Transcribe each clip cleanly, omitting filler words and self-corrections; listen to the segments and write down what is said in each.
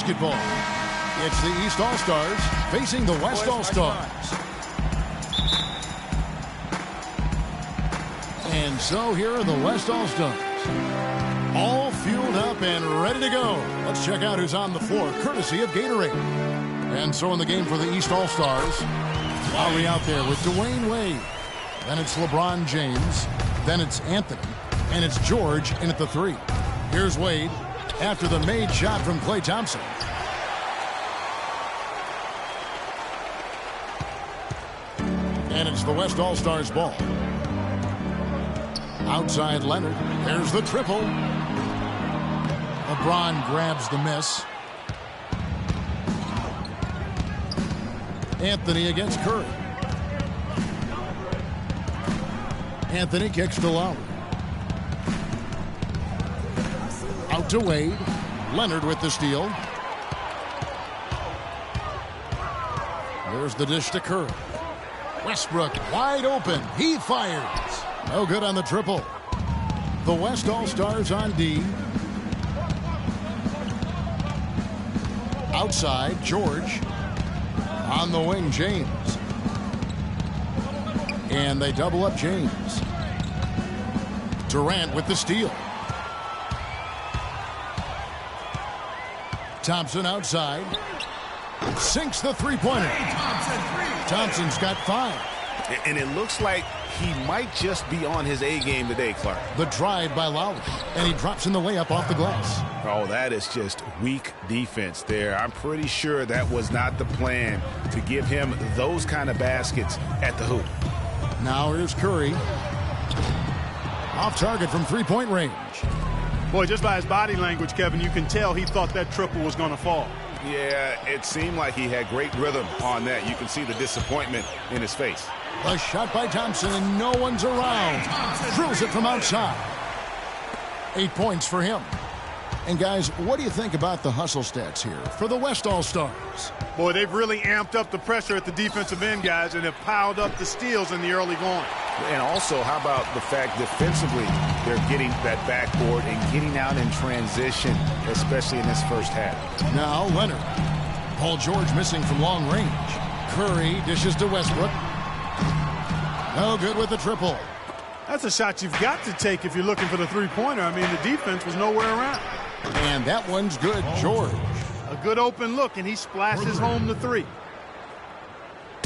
basketball. It's the East All-Stars facing the West All-Stars. And so here are the West All-Stars. All fueled up and ready to go. Let's check out who's on the floor, courtesy of Gatorade. And so in the game for the East All-Stars, Lowry out there with Dwayne Wade. Then it's LeBron James. Then it's Anthony. And it's George in at the 3. Here's Wade after the made shot from Klay Thompson. And it's the West All-Stars ball. Outside Leonard. There's the triple. LeBron grabs the miss. Anthony against Curry. Anthony kicks to Lowry. Out to Wade. Leonard with the steal. There's the dish to Curry. Westbrook wide open. He fires. No good on the triple. The West All-Stars on D. Outside, George. On the wing, James. And they double up James. Durant with the steal. Thompson outside. Sinks the three-pointer. Thompson's got 5. And it looks like he might just be on his A game today, Clark. The drive by Lowry. And he drops in the layup off the glass. Oh, that is just weak defense there. I'm pretty sure that was not the plan to give him those kind of baskets at the hoop. Now here's Curry. Off target from three-point range. Boy, just by his body language, Kevin, you can tell he thought that triple was going to fall. Yeah, it seemed like he had great rhythm on that. You can see the disappointment in his face. A shot by Thompson, and no one's around. Drills it from outside. 8 points for him. And guys, what do you think about the hustle stats here for the West All-Stars? Boy, they've really amped up the pressure at the defensive end, guys, and have piled up the steals in the early going. And also, how about the fact defensively they're getting that backboard and getting out in transition, especially in this first half. Now Leonard. Paul George missing from long range. Curry dishes to Westbrook. No good with the triple. That's a shot you've got to take if you're looking for the three-pointer. I mean, the defense was nowhere around. And that one's good, George. A good open look, and he splashes home the 3.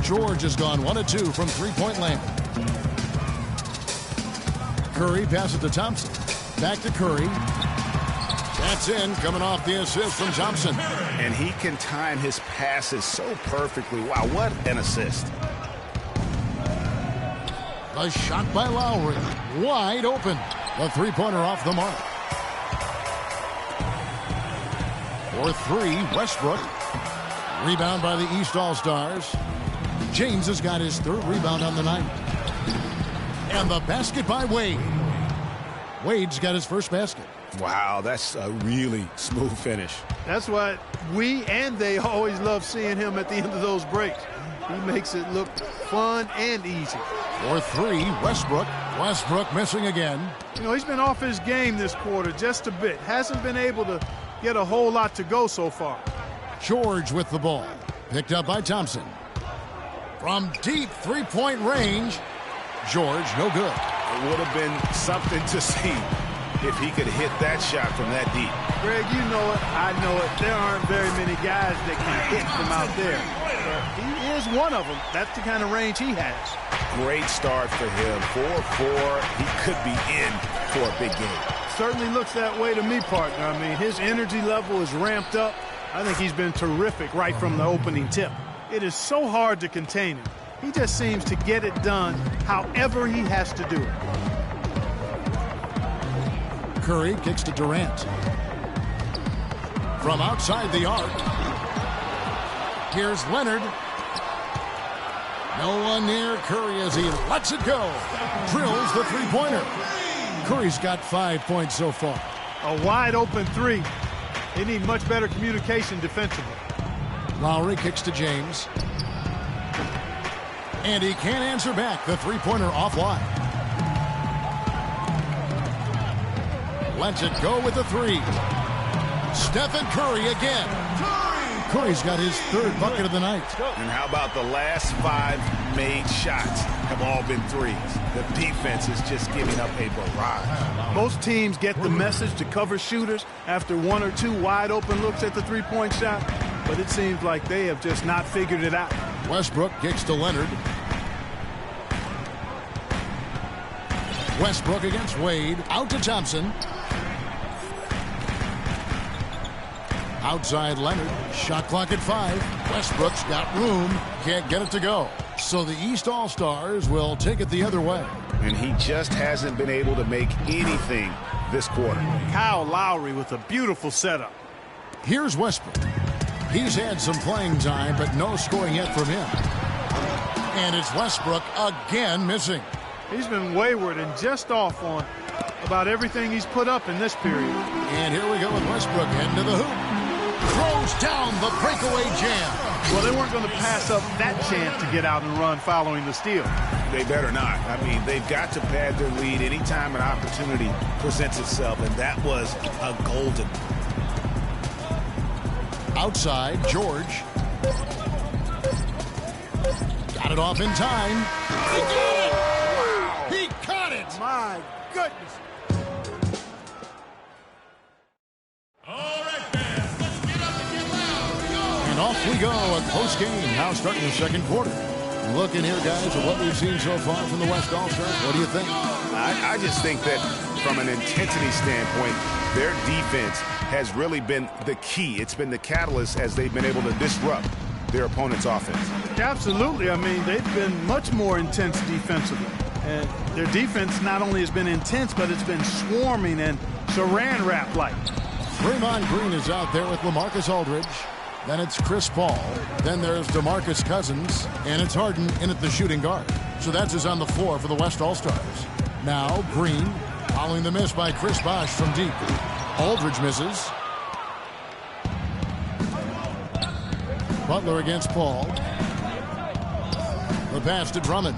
George has gone 1 of 2 from three-point land. Curry passes to Thompson. Back to Curry. That's in, coming off the assist from Thompson. And he can time his passes so perfectly. Wow, what an assist. A shot by Lowry. Wide open. The three-pointer off the mark. For 3, Westbrook. Rebound by the East All-Stars. James has got his 3rd rebound on the night. And the basket by Wade. Wade's got his first basket. Wow, that's a really smooth finish. That's what we and they always love seeing him at the end of those breaks. He makes it look fun and easy. For 3, Westbrook. Westbrook missing again. You know, he's been off his game this quarter just a bit. Hasn't been able to get a whole lot to go so far. George with the ball. Picked up by Thompson. From deep three-point range. George, no good. It would have been something to see if he could hit that shot from that deep. Greg, you know it. I know it. There aren't very many guys that can hit from out there. But he is one of them. That's the kind of range he has. Great start for him. 4-4. He could be in for a big game. Certainly looks that way to me, partner. I mean, his energy level is ramped up. I think he's been terrific right from the opening tip. It is so hard to contain him. He just seems to get it done however he has to do it. Curry kicks to Durant. From outside the arc. Here's Leonard. No one near Curry as he lets it go. Drills the three-pointer. Curry's got 5 points so far. A wide open 3. They need much better communication defensively. Lowry kicks to James. And he can't answer back. The three-pointer offline. Lets it go with the 3. Stephen Curry again. Curry's got his third bucket of the night. And how about the last 5 made shots have all been threes? The defense is just giving up a barrage. Most teams get the message to cover shooters after 1 or 2 wide open looks at the three-point shot, but it seems like they have just not figured it out. Westbrook kicks to Leonard. Westbrook against Wade. Out to Thompson. Outside Leonard. Shot clock at 5. Westbrook's got room. Can't get it to go. So the East All-Stars will take it the other way. And he just hasn't been able to make anything this quarter. Kyle Lowry with a beautiful setup. Here's Westbrook. He's had some playing time, but no scoring yet from him. And it's Westbrook again missing. He's been wayward and just off on about everything he's put up in this period. And here we go with Westbrook heading to the hoop. Throws down the breakaway jam. Well, they weren't going to pass up that chance to get out and run following the steal. They better not. I mean, they've got to pad their lead anytime an opportunity presents itself, and that was a golden. Outside, George. Got it off in time. He got it! Wow. He caught it! My goodness. All right, fans, let's get up and get loud. And off we go at post game. Now starting the second quarter. Looking here, guys, at what we've seen so far from the West All-Stars. What do you think? I just think that from an intensity standpoint, their defense has really been the key. It's been the catalyst as they've been able to disrupt their opponent's offense. Absolutely. I mean, they've been much more intense defensively. And their defense not only has been intense, but it's been swarming and saran wrap-like. Draymond Green is out there with LaMarcus Aldridge. Then it's Chris Paul. Then there's DeMarcus Cousins. And it's Harden in at the shooting guard. So that's who's on the floor for the West All-Stars. Now Green following the miss by Chris Bosh from deep. Aldridge misses. Butler against Paul. The pass to Drummond.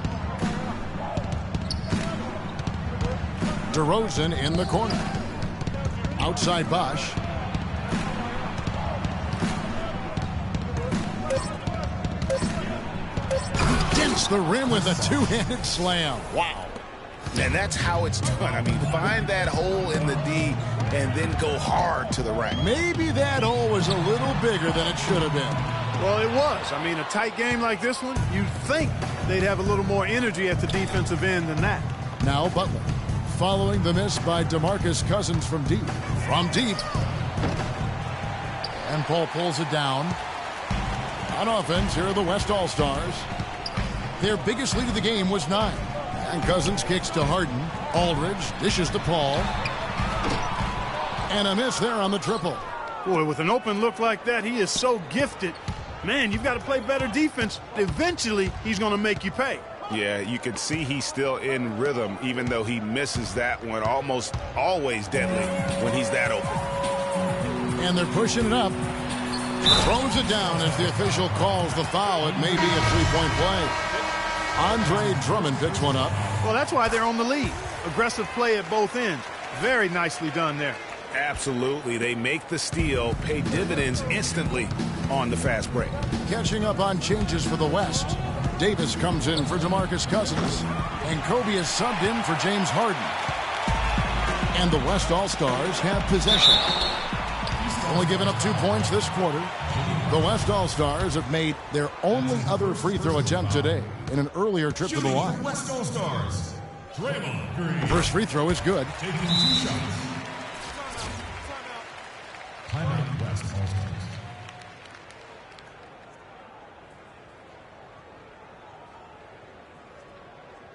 DeRozan in the corner. Outside Bosh. Against the rim with a two-handed slam. Wow. And that's how it's done. I mean, find that hole in the D and then go hard to the rack. Maybe that hole was a little bigger than it should have been. Well, it was. I mean, a tight game like this one, you'd think they'd have a little more energy at the defensive end than that. Now Butler. Following the miss by DeMarcus Cousins from deep. From deep. And Paul pulls it down. On offense, here are the West All-Stars. Their biggest lead of the game was 9. And Cousins kicks to Harden. Aldridge dishes to Paul. And a miss there on the triple. Boy, with an open look like that, he is so gifted. Man, you've got to play better defense. Eventually, he's going to make you pay. Yeah, you can see he's still in rhythm, even though he misses that one almost always deadly when he's that open. And they're pushing it up. Throws it down as the official calls the foul. It may be a three-point play. Andre Drummond picks one up. Well, that's why they're on the lead. Aggressive play at both ends. Very nicely done there. Absolutely. They make the steal, pay dividends instantly on the fast break. Catching up on changes for the West. Davis comes in for DeMarcus Cousins. And Kobe is subbed in for James Harden. And the West All-Stars have possession. Only giving up 2 points this quarter. The West All-Stars have made their only other free throw attempt today in an earlier trip to the line. West All-Stars. Draymond Green. First free throw is good. Taking 2 shots. Timeout, West All-Stars.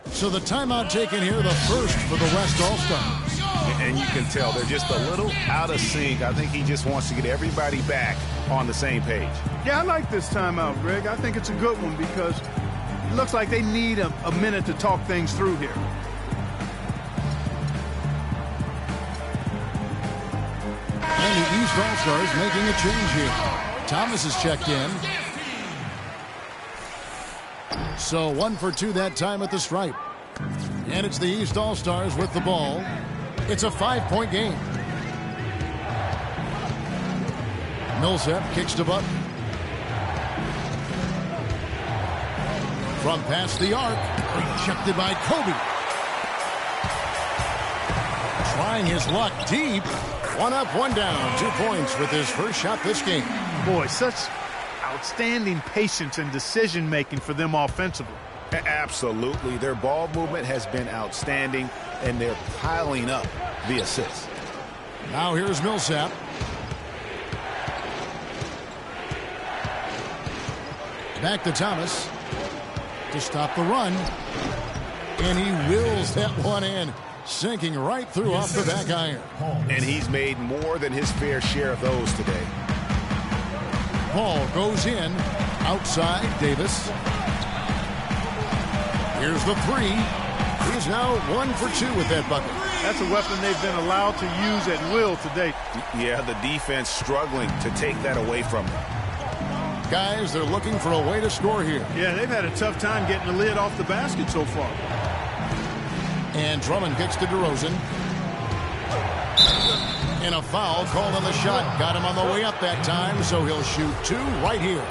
So the timeout taken here, the first for the West All-Stars. And you can tell they're just a little out of sync. I think he just wants to get everybody back on the same page. Yeah, I like this timeout, Greg. I think it's a good one because it looks like they need a minute to talk things through here. And the East All-Stars making a change here. Thomas is checked in. So 1 for 2 that time at the stripe. And it's the East All-Stars with the ball. It's a 5-point game. Millsap kicks to Butler. From past the arc, rejected by Kobe. Trying his luck deep. One up, one down. 2 points with his first shot this game. Boy, such outstanding patience and decision-making for them offensively. Absolutely. Their ball movement has been outstanding, and they're piling up the assists. Now here's Millsap. Back to Thomas to stop the run. And he wills that one in, sinking right through off the back iron. And he's made more than his fair share of those today. Ball goes in. Outside, Davis. Here's the three. He's now 1 for 2 with that bucket. That's a weapon they've been allowed to use at will today. Yeah, the defense struggling to take that away from them. Guys, they're looking for a way to score here. Yeah, they've had a tough time getting the lid off the basket so far. And Drummond kicks to DeRozan. And a foul called on the shot. Got him on the way up that time, so he'll shoot 2 right here.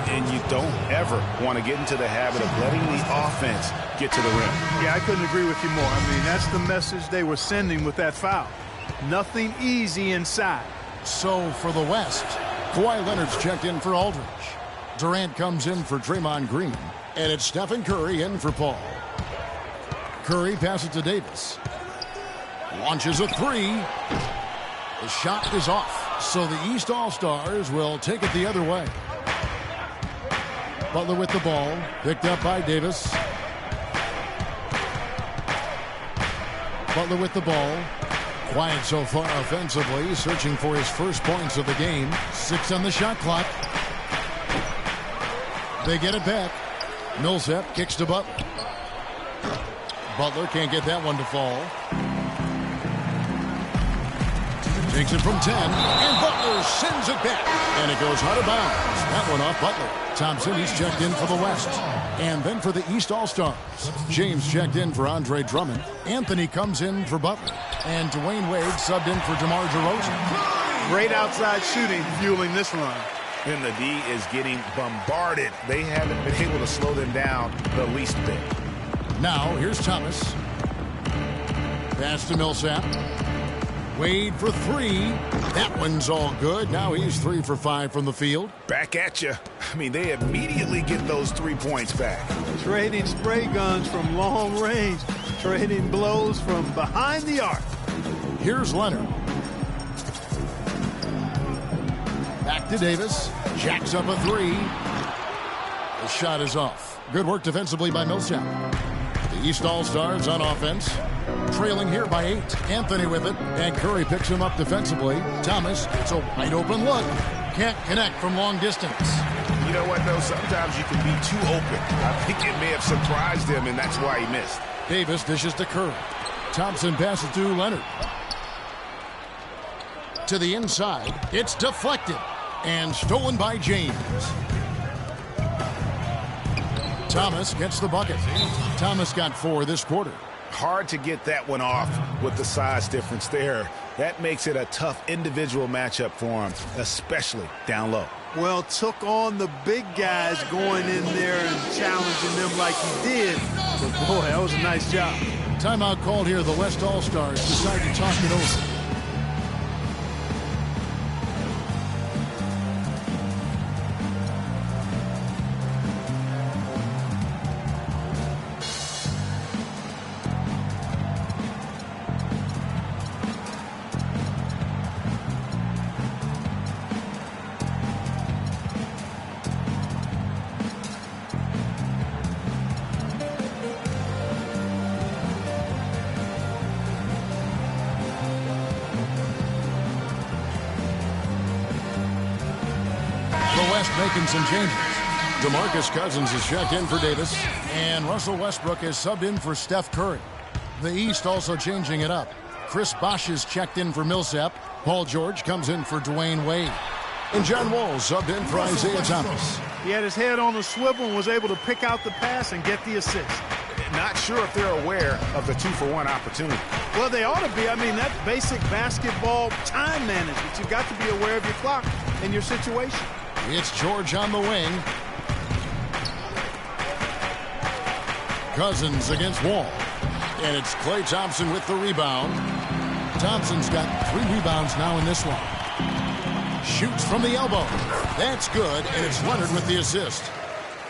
And you don't ever want to get into the habit of letting the offense get to the rim. Yeah, I couldn't agree with you more. I mean, that's the message they were sending with that foul. Nothing easy inside. So for the West, Kawhi Leonard's checked in for Aldridge. Durant comes in for Draymond Green. And it's Stephen Curry in for Paul. Curry passes to Davis. Launches a 3. The shot is off. So the East All-Stars will take it the other way. Butler with the ball. Picked up by Davis. Butler with the ball. Quiet so far offensively. Searching for his first points of the game. 6 on the shot clock. They get it back. Millsap kicks to Butler. Butler can't get that one to fall. Takes it from 10. And Butler sends it back. And it goes out of bounds. That one off Butler. Thompson, he's checked in for the West. And then for the East All-Stars, James checked in for Andre Drummond. Anthony comes in for Butler. And Dwayne Wade subbed in for DeMar DeRozan. Great outside shooting fueling this run. And the D is getting bombarded. They haven't been able to slow them down the least bit. Now, here's Thomas. Pass to Millsap. Wade for 3. That one's all good. Now he's 3 for 5 from the field. Back at you. I mean, they immediately get those 3 points back. Trading spray guns from long range. Trading blows from behind the arc. Here's Leonard. Back to Davis. Jacks up a 3. The shot is off. Good work defensively by Millsap. The East All-Stars on offense. Trailing here by 8. Anthony with it. And Curry picks him up defensively. Thomas, it's a wide open look. Can't connect from long distance. You know what, though? Sometimes you can be too open. I think it may have surprised him, and that's why he missed. Davis dishes to Curry. Thompson passes to Leonard. To the inside. It's deflected. And stolen by James. Thomas gets the bucket. Thomas got 4 this quarter. Hard to get that one off with the size difference there. That makes it a tough individual matchup for him, especially down low. Well, took on the big guys going in there and challenging them like he did. But boy, that was a nice job. Timeout called here. The West All-Stars decide to talk it over. Making some changes. DeMarcus Cousins is checked in for Davis, and Russell Westbrook is subbed in for Steph Curry. The East also changing it up. Chris Bosh is checked in for Millsap. Paul George comes in for Dwayne Wade. And John Wall subbed in for Isaiah Thomas. He had his head on the swivel and was able to pick out the pass and get the assist. Not sure if they're aware of the 2-for-1 opportunity. Well, they ought to be. I mean, that's basic basketball time management. You've got to be aware of your clock and your situation. It's George on the wing. Cousins against Wall. And it's Klay Thompson with the rebound. Thompson's got 3 rebounds now in this one. Shoots from the elbow. That's good, and it's Leonard with the assist.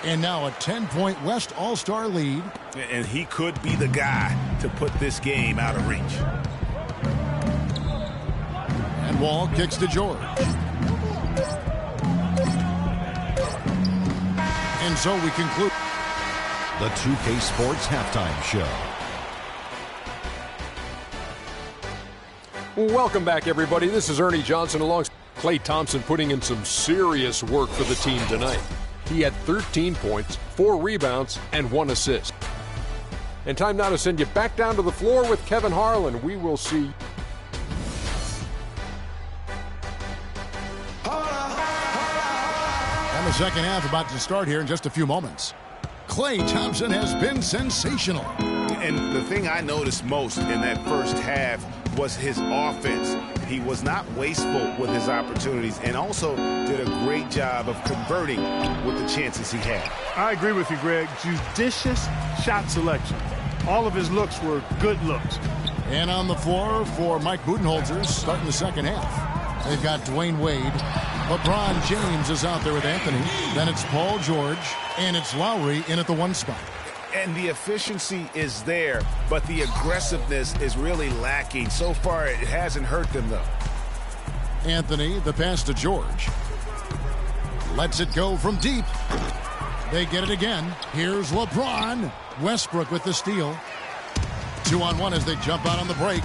And now a 10-point West All-Star lead. And he could be the guy to put this game out of reach. And Wall kicks to George. And so we conclude the 2K Sports Halftime Show. Welcome back, everybody. This is Ernie Johnson alongside Klay Thompson putting in some serious work for the team tonight. He had 13 points, 4 rebounds, and 1 assist. And time now to send you back down to the floor with Kevin Harlan. We will see. And the second half about to start here in just a few moments. Klay Thompson has been sensational. And the thing I noticed most in that first half was his offense. He was not wasteful with his opportunities and also did a great job of converting with the chances he had. I agree with you, Greg. Judicious shot selection. All of his looks were good looks. And on the floor for Mike Budenholzer starting the second half. They've got Dwayne Wade. LeBron James is out there with Anthony. Then it's Paul George. And it's Lowry in at the 1 spot. And the efficiency is there, but the aggressiveness is really lacking. So far, it hasn't hurt them, though. Anthony, the pass to George. Lets it go from deep. They get it again. Here's LeBron. Westbrook with the steal. 2-on-1 as they jump out on the break.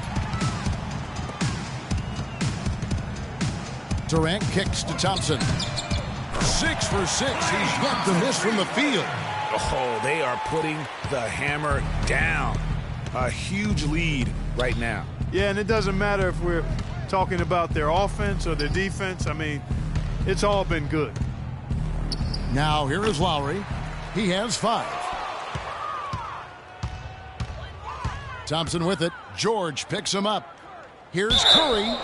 Durant kicks to Thompson. 6 for 6. He's got the miss from the field. Oh, they are putting the hammer down. A huge lead right now. Yeah, and it doesn't matter if we're talking about their offense or their defense. I mean, it's all been good. Now here is Lowry. He has 5. Thompson with it. George picks him up. Here's Curry.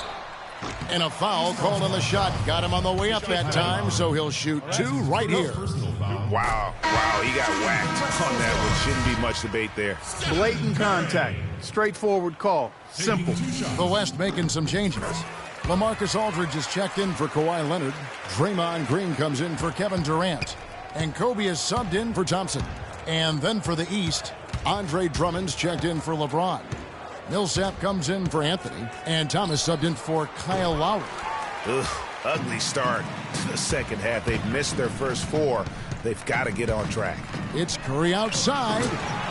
And a foul called on the shot. Got him on the way up that time, so he'll shoot 2 right here. Wow, he got whacked on that one. Shouldn't be much debate there. Blatant contact. Straightforward call. Simple. The West making some changes. LaMarcus Aldridge is checked in for Kawhi Leonard. Draymond Green comes in for Kevin Durant. And Kobe is subbed in for Thompson. And then for the East, Andre Drummond's checked in for LeBron. Millsap comes in for Anthony, and Thomas subbed in for Kyle Lowry. Ugly start to the second half. They've missed their first 4. They've got to get on track. It's Curry outside,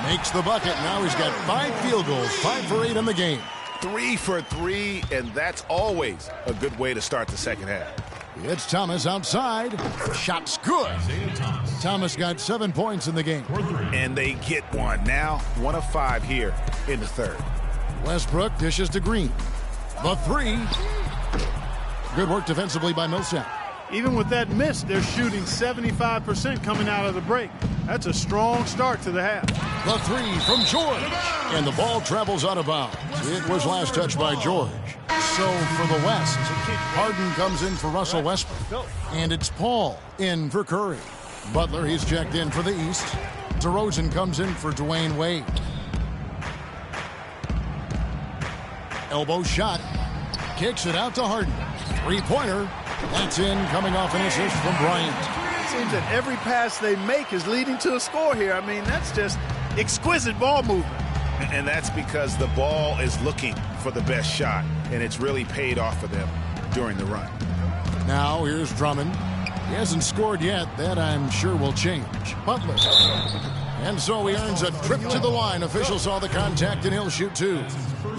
makes the bucket. Now he's got 5 field goals, 5 for 8 in the game. 3 for 3, and that's always a good way to start the second half. It's Thomas outside. Shot's good. Thomas got 7 points in the game. And they get one. Now 1 of 5 here in the third. Westbrook dishes to Green. The 3. Good work defensively by Millsap. Even with that miss, they're shooting 75% coming out of the break. That's a strong start to the half. The 3 from George. And the ball travels out of bounds. It was last touched by George. So for the West, Harden comes in for Russell Westbrook. And it's Paul in for Curry. Butler, he's checked in for the East. DeRozan comes in for Dwayne Wade. Elbow shot. Kicks it out to Harden. 3-pointer. That's in, coming off an assist from Bryant. It seems that every pass they make is leading to a score here. I mean, that's just exquisite ball movement. And that's because the ball is looking for the best shot, and it's really paid off for them during the run. Now here's Drummond. He hasn't scored yet. That I'm sure will change. Butler. And so he earns a trip to the line. Official saw the contact, and he'll shoot 2.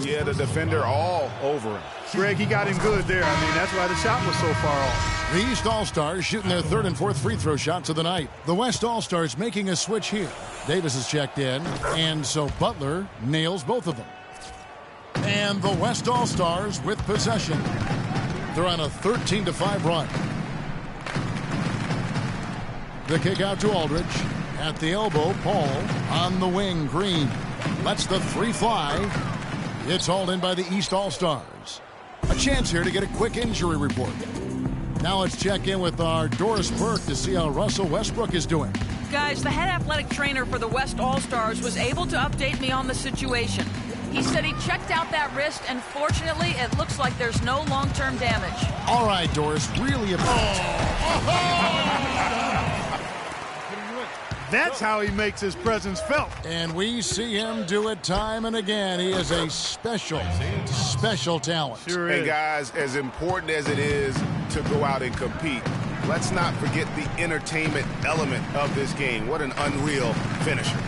Yeah, the defender all over him. Greg, he got him good there. I mean, that's why the shot was so far off. The East All-Stars shooting their 3rd and 4th free throw shots of the night. The West All-Stars making a switch here. Davis is checked in, and so Butler nails both of them. And the West All-Stars with possession. They're on a 13-5 run. The kick out to Aldridge. At the elbow, Paul. On the wing, Green. Lets the 3 fly. It's hauled in by the East All-Stars. A chance here to get a quick injury report. Now let's check in with our Doris Burke to see how Russell Westbrook is doing. Guys, the head athletic trainer for the West All-Stars was able to update me on the situation. He said he checked out that wrist, and fortunately, it looks like there's no long-term damage. All right, Doris, really That's how he makes his presence felt. And we see him do it time and again. He is a special talent. Sure is. And guys, as important as it is to go out and compete, let's not forget the entertainment element of this game. What an unreal finisher.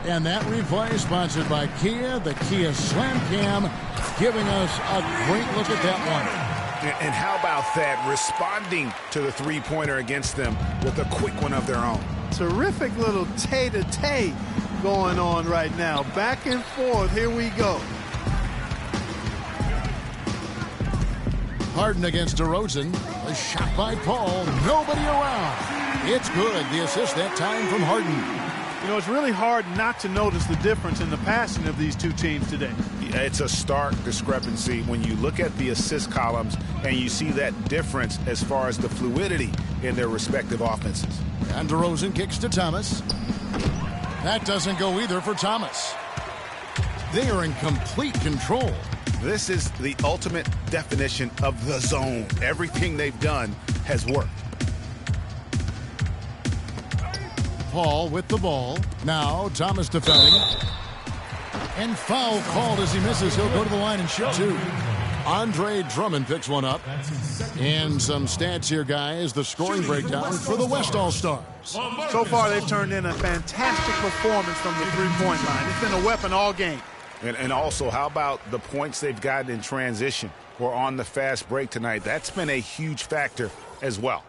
And that replay is sponsored by Kia, the Kia Slam Cam, giving us a great look at that one. And how about that, responding to the three-pointer against them with a quick one of their own. Terrific little tay-to-tay going on right now. Back and forth. Here we go. Harden against DeRozan. A shot by Paul. Nobody around. It's good. The assist that time from Harden. You know, it's really hard not to notice the difference in the passing of these two teams today. It's a stark discrepancy when you look at the assist columns and you see that difference as far as the fluidity in their respective offenses. And DeRozan kicks to Thomas. That doesn't go either for Thomas. They are in complete control. This is the ultimate definition of the zone. Everything they've done has worked. Paul with the ball. Now Thomas defending. And foul called as he misses. He'll go to the line and shoot two. Andre Drummond picks one up. And some stats here, guys. The scoring breakdown for the West All-Stars. So far, they've turned in a fantastic performance from the three-point line. It's been a weapon all game. And also, how about the points they've gotten in transition or on the fast break tonight? That's been a huge factor as well.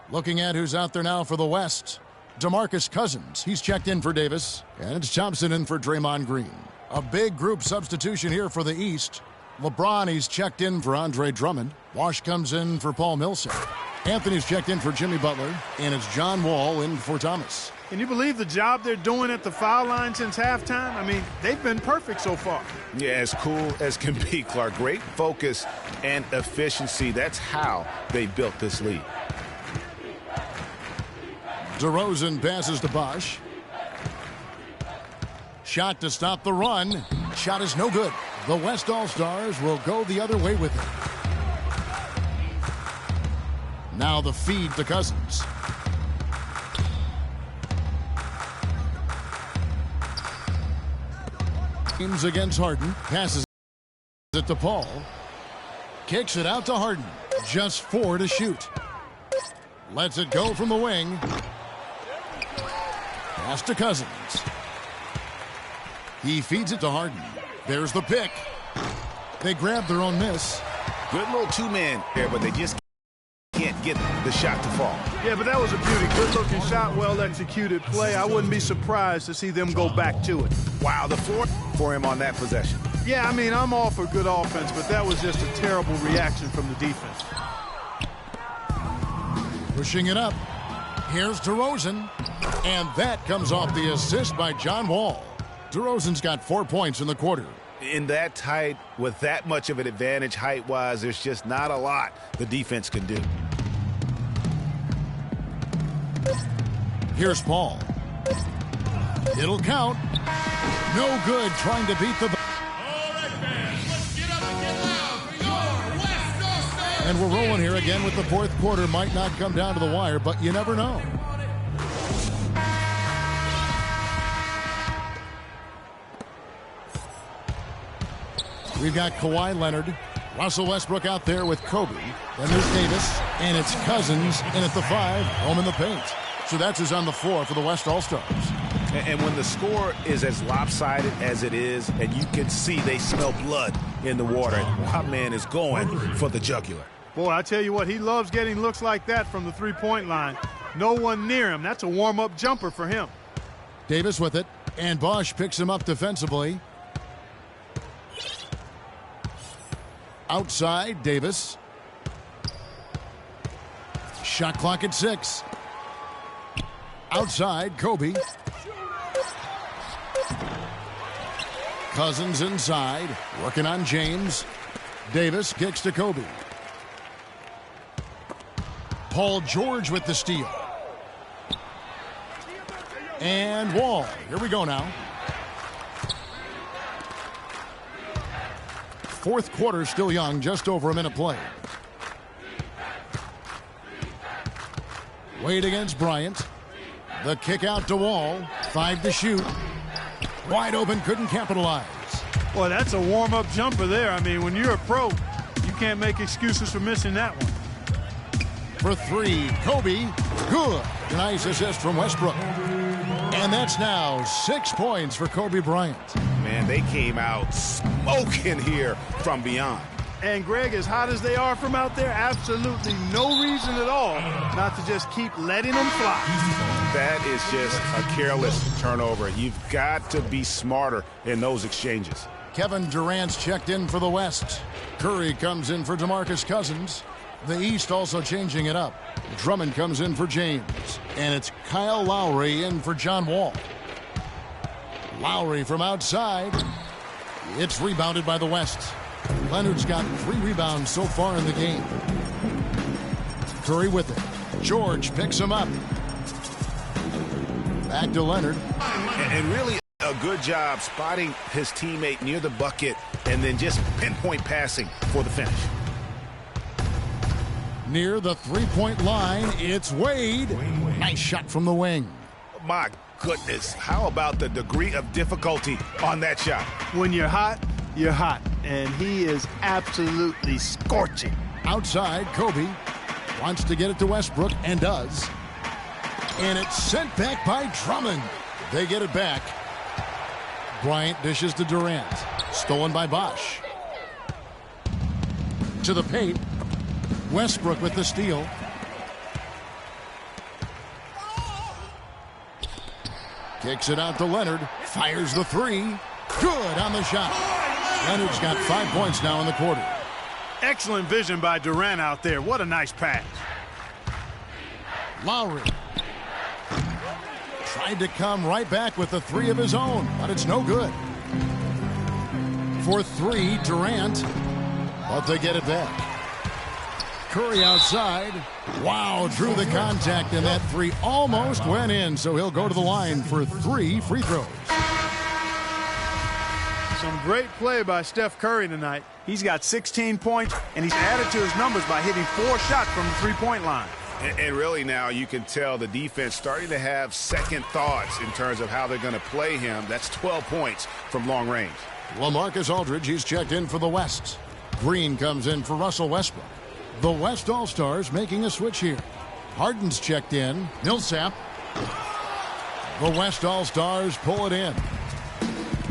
Looking at who's out there now for the West. DeMarcus Cousins. He's checked in for Davis. And it's Thompson in for Draymond Green. A big group substitution here for the East. LeBron, he's checked in for Andre Drummond. Wash comes in for Paul Millsap. Anthony's checked in for Jimmy Butler. And it's John Wall in for Thomas. Can you believe the job they're doing at the foul line since halftime? I mean, they've been perfect so far. Yeah, as cool as can be, Clark. Great focus and efficiency. That's how they built this lead. DeRozan passes to Bosh. Shot to stop the run. Shot is no good. The West All-Stars will go the other way with it. Now the feed to Cousins. Teams against Harden. Passes it to Paul. Kicks it out to Harden. Just 4 to shoot. Lets it go from the wing. Pass to Cousins. He feeds it to Harden. There's the pick. They grab their own miss. Good little two-man there, but they just can't get the shot to fall. Yeah, but that was a beauty. Good-looking shot, well-executed play. I wouldn't be surprised to see them go back to it. Wow, the floor for him on that possession. Yeah, I mean, I'm all for good offense, but that was just a terrible reaction from the defense. Pushing it up. Here's DeRozan. And that comes off the assist by John Wall. DeRozan's got 4 points in the quarter. In that tight, with that much of an advantage height-wise, there's just not a lot the defense can do. Here's Paul. It'll count. No good trying to beat the... All right, fans, let's get up and get loud for your West All-Stars. And we're rolling here again with the fourth quarter. Might not come down to the wire, but you never know. We've got Kawhi Leonard, Russell Westbrook out there with Kobe. Then there's Davis, and it's Cousins in at the 5, home in the paint. So that's who's on the floor for the West All-Stars. And when the score is as lopsided as it is, and you can see they smell blood in the water, my man is going for the jugular. Boy, I tell you what, he loves getting looks like that from the three-point line. No one near him. That's a warm-up jumper for him. Davis with it, and Bosh picks him up defensively. Outside, Davis. Shot clock at 6. Outside, Kobe. Cousins inside, working on James. Davis kicks to Kobe. Paul George with the steal. And Wall. Here we go now. Fourth quarter still young, just over a minute play. Wade against Bryant. The kick out to Wall. 5 to shoot. Wide open, couldn't capitalize. Well, that's a warm-up jumper there. I mean, when you're a pro, you can't make excuses for missing that one. For 3, Kobe. Good. Nice assist from Westbrook. And that's now 6 points for Kobe Bryant. Man, they came out smoking here from beyond. And Greg, as hot as they are from out there, absolutely no reason at all not to just keep letting them fly. That is just a careless turnover. You've got to be smarter in those exchanges. Kevin Durant's checked in for the West. Curry comes in for DeMarcus Cousins. The East also changing it up. Drummond comes in for James. And it's Kyle Lowry in for John Wall. Lowry from outside. It's rebounded by the West. Leonard's got 3 rebounds so far in the game. Curry with it. George picks him up. Back to Leonard. And really a good job spotting his teammate near the bucket and then just pinpoint passing for the finish. Near the three-point line, it's Wade. Nice shot from the wing. My goodness, how about the degree of difficulty on that shot? When you're hot, you're hot. And he is absolutely scorching. Outside, Kobe wants to get it to Westbrook and does. And it's sent back by Drummond. They get it back. Bryant dishes to Durant. Stolen by Bosch. To the paint. Westbrook with the steal. Kicks it out to Leonard. Fires the 3. Good on the shot. Leonard's got 5 points now in the quarter. Excellent vision by Durant out there. What a nice pass. Lowry tried to come right back with the 3 of his own, but it's no good. For 3, Durant, but they get it back. Curry outside. Wow, drew the contact, and that 3 almost went in, so he'll go to the line for 3 free throws. Some great play by Steph Curry tonight. He's got 16 points, and he's added to his numbers by hitting 4 shots from the three-point line. And really now you can tell the defense starting to have second thoughts in terms of how they're going to play him. That's 12 points from long range. LaMarcus Aldridge, he's checked in for the West. Green comes in for Russell Westbrook. The West All-Stars making a switch here. Harden's checked in. Millsap. The West All-Stars pull it in.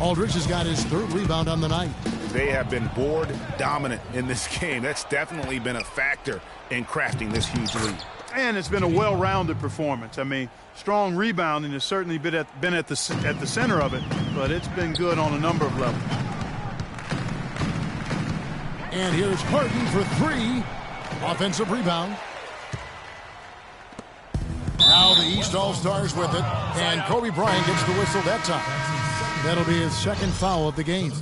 Aldridge has got his 3rd rebound on the night. They have been board dominant in this game. That's definitely been a factor in crafting this huge lead. And it's been a well-rounded performance. I mean, strong rebounding has certainly been at the center of it, but it's been good on a number of levels. And here's Harden for 3. Offensive rebound. Now the East All-Stars with it, and Kobe Bryant gets the whistle that time. That'll be his 2nd foul of the game.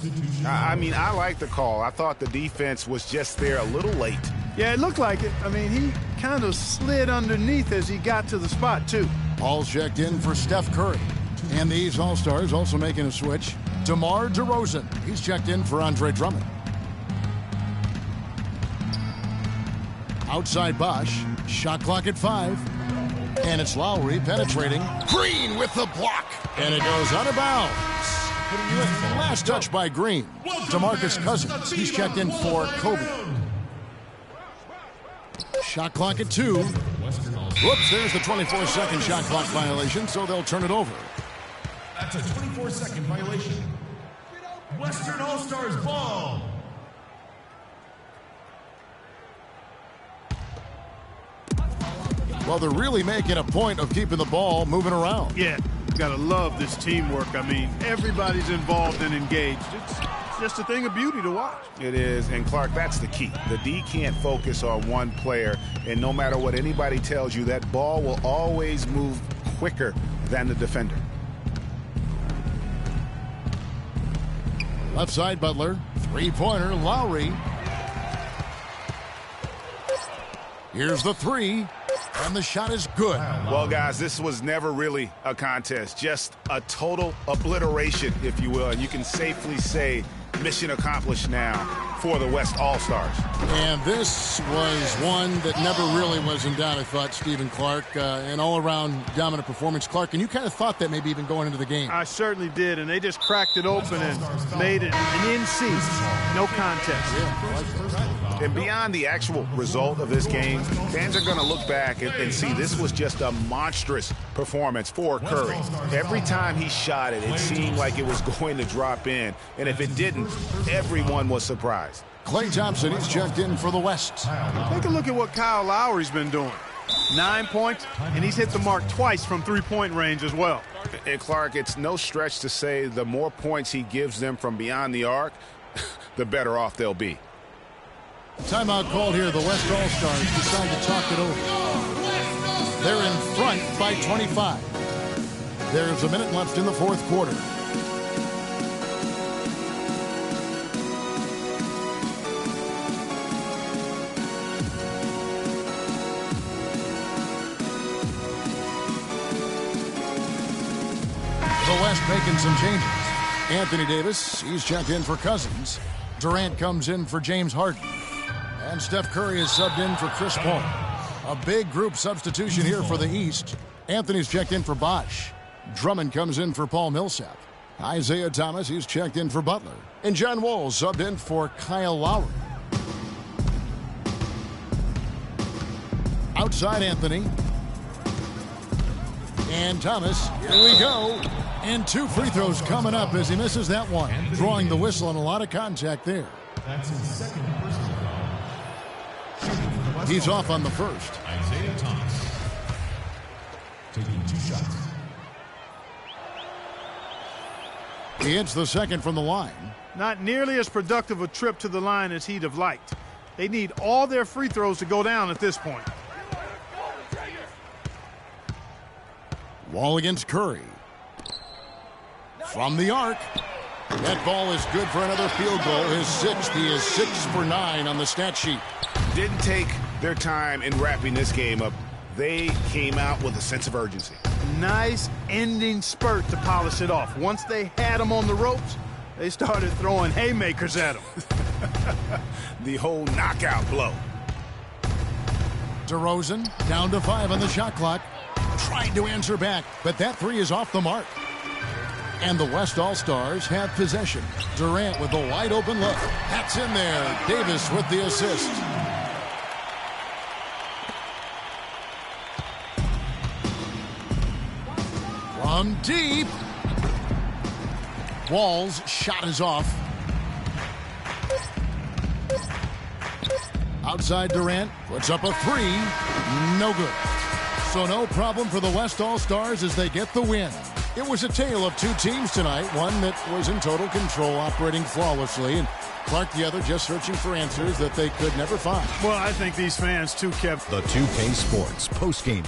I mean, I like the call. I thought the defense was just there a little late. Yeah, it looked like it. I mean, he kind of slid underneath as he got to the spot, too. Paul's checked in for Steph Curry. And these All-Stars also making a switch. DeMar DeRozan, he's checked in for Andre Drummond. Outside Bosch, shot clock at 5. And it's Lowry penetrating. Green with the block. And it goes out of bounds. Last touch by Green. DeMarcus Cousins, he's checked in for Kobe. Shot clock at 2. Whoops, there's the 24-second shot clock violation, so they'll turn it over. That's a 24-second violation. Western All-Stars ball. Well, they're really making a point of keeping the ball moving around. Yeah, you gotta love this teamwork. I mean, everybody's involved and engaged. It's just a thing of beauty to watch. It is, and Clark, that's the key. The D can't focus on one player, and no matter what anybody tells you, that ball will always move quicker than the defender. Left side, Butler. 3-pointer, Lowry. Here's the 3. And the shot is good. Well, guys, this was never really a contest. Just a total obliteration, if you will. And you can safely say mission accomplished now for the West All-Stars. And this was one that never really was in doubt, I thought, Stephen Clark. An all-around dominant performance. Clark, and you kind of thought that maybe even going into the game. I certainly did, and they just cracked it open and made it an NC. No contest. And beyond the actual result of this game, fans are going to look back and see this was just a monstrous performance for Curry. Every time he shot it, it seemed like it was going to drop in. And if it didn't, everyone was surprised. Klay Thompson, he's checked in for the West. Take a look at what Kyle Lowry's been doing. 9 points, and he's hit the mark twice from three-point range as well. And Clark, it's no stretch to say the more points he gives them from beyond the arc, the better off they'll be. Timeout called here. The West All-Stars decide to talk it over. They're in front by 25. There's a minute left in the fourth quarter. The West making some changes. Anthony Davis, he's checked in for Cousins. Durant comes in for James Harden. And Steph Curry is subbed in for Chris Paul. A big group substitution here for the East. Anthony's checked in for Bosh. Drummond comes in for Paul Millsap. Isaiah Thomas, he's checked in for Butler. And John Wall subbed in for Kyle Lowry. Outside Anthony. And Thomas, here we go. And 2 free throws coming up as he misses that one. Drawing the whistle and a lot of contact there. That's his second personal foul. He's off on the first. Isaiah Thomas taking 2 shots. He hits the second from the line. Not nearly as productive a trip to the line as he'd have liked. They need all their free throws to go down at this point. Wall against Curry. From the arc. That ball is good for another field goal. His 6th. He is 6 for 9 on the stat sheet. Didn't take their time in wrapping this game up. They came out with a sense of urgency. Nice ending spurt to polish it off. Once they had him on the ropes, they started throwing haymakers at him. The whole knockout blow. DeRozan down to 5 on the shot clock. Tried to answer back, but that 3 is off the mark. And the West All-Stars have possession. Durant with a wide open look. That's in there. Davis with the assist. From deep. Wall's shot is off. Outside Durant puts up a 3. No good. So no problem for the West All-Stars as they get the win. It was a tale of 2 teams tonight, one that was in total control, operating flawlessly, and Clark the other just searching for answers that they could never find. Well, I think these fans, too, kept The 2K Sports postgame.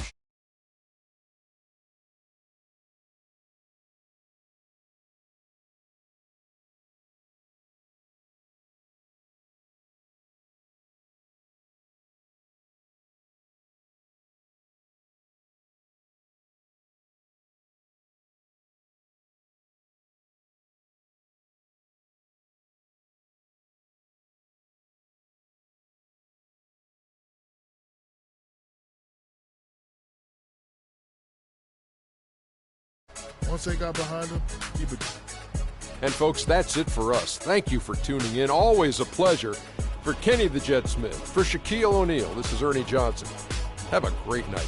Once they got behind him, he would. And folks, that's it for us. Thank you for tuning in. Always a pleasure. For Kenny the Jet Smith, for Shaquille O'Neal, this is Ernie Johnson. Have a great night.